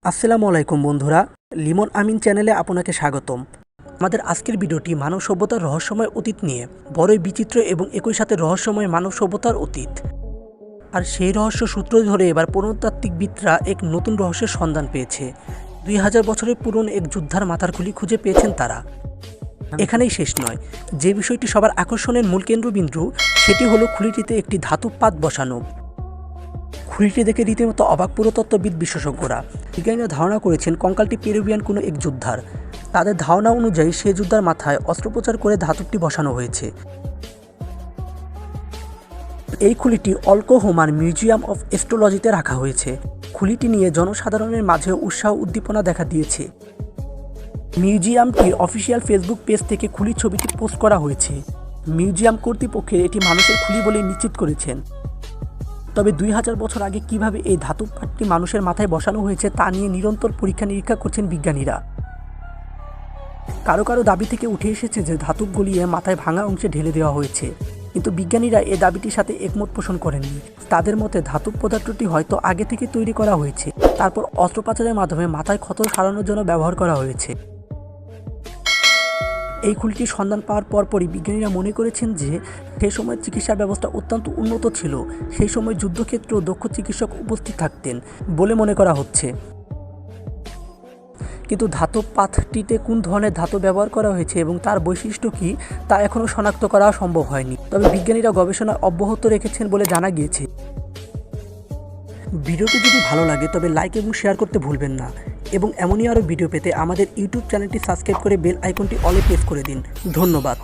আসসালামু আলাইকুম বন্ধুরা, লিমন আমিন চ্যানেলে আপনাকে স্বাগতম। আমাদের আজকের ভিডিওটি মানব সভ্যতার রহস্যময় অতীত নিয়ে। বড়ই বিচিত্র এবং একই সাথে রহস্যময় মানব সভ্যতার অতীত। আর সেই রহস্য সূত্র ধরে এবার প্রত্নতাত্ত্বিকবিদরা এক নতুন রহস্যের সন্ধান পেয়েছে। 2000 বছরের পুরনো এক যোদ্ধার মাথার খুলি খুঁজে পেয়েছেন তারা। এখানেই শেষ নয়, যে বিষয়টি সবার আকর্ষণের মূল কেন্দ্রবিন্দু সেটি হলো খুলিটিতে একটি ধাতব পাত বসানো। খুলিটি দেখে রীতিমতো অবাক পুরাতত্ত্ববিদ বিশেষজ্ঞরা। বিজ্ঞানীরা ধারণা করেছেন কঙ্কালটি পেরুভিয়ান কোনো এক যোদ্ধার। তাদের ধারণা অনুযায়ী সে যোদ্ধার মাথায় অস্ত্রোপচার করে ধাতবটি বসানো হয়েছে। এই খুলিটি অলকোহোমার মিউজিয়াম অফ অ্যাস্ট্রোলজিতে রাখা হয়েছে। খুলিটি নিয়ে জনসাধারণের মাঝে উৎসাহ উদ্দীপনা দেখা দিয়েছে। মিউজিয়ামটির অফিসিয়াল ফেসবুক পেজ থেকে খুলির ছবিটি পোস্ট করা হয়েছে। মিউজিয়াম কর্তৃপক্ষের এটি মানুষের খুলি বলে নিশ্চিত করেছেন। তবে 2000 বছর আগে কিভাবে এই ধাতব পাতটি মানুষের মাথায় বসানো হয়েছে তা নিয়ে নিরন্তর পরীক্ষা নিরীক্ষা করছেন বিজ্ঞানীরা। কারো কারো দাবি থেকে উঠে এসেছে যে ধাতব গলিয়ে মাথায় ভাঙা অংশে ঢেলে দেওয়া হয়েছে, কিন্তু বিজ্ঞানীরা এ দাবিটির সাথে একমত পোষণ করেননি। তাদের মতে ধাতব পদার্থটি হয়তো আগে থেকে তৈরি করা হয়েছে, তারপর অস্ত্রোপচারের মাধ্যমে মাথায় ক্ষত সারানোর জন্য ব্যবহার করা হয়েছে। এই খুলিটির সন্ধান পাওয়ার পরপরই বিজ্ঞানীরা মনে করেছেন যে সেই সময়ের চিকিৎসা ব্যবস্থা অত্যন্ত উন্নত ছিল। সেই সময় যুদ্ধক্ষেত্রেও দক্ষ চিকিৎসক উপস্থিত থাকতেন বলে মনে করা হচ্ছে। কিন্তু ধাতব পাতটিতে কোন ধরনের ধাতু ব্যবহার করা হয়েছে এবং তার বৈশিষ্ট্য কী তা এখনও শনাক্ত করা সম্ভব হয়নি। তবে বিজ্ঞানীরা গবেষণা অব্যাহত রেখেছেন বলে জানা গিয়েছে। ভিডিওটি যদি ভালো লাগে তবে লাইক এবং শেয়ার করতে ভুলবেন না, এবং এমনই আরও ভিডিও পেতে আমাদের ইউটিউব চ্যানেলটি সাবস্ক্রাইব করে বেল আইকনটি অলে প্রেস করে দিন। ধন্যবাদ।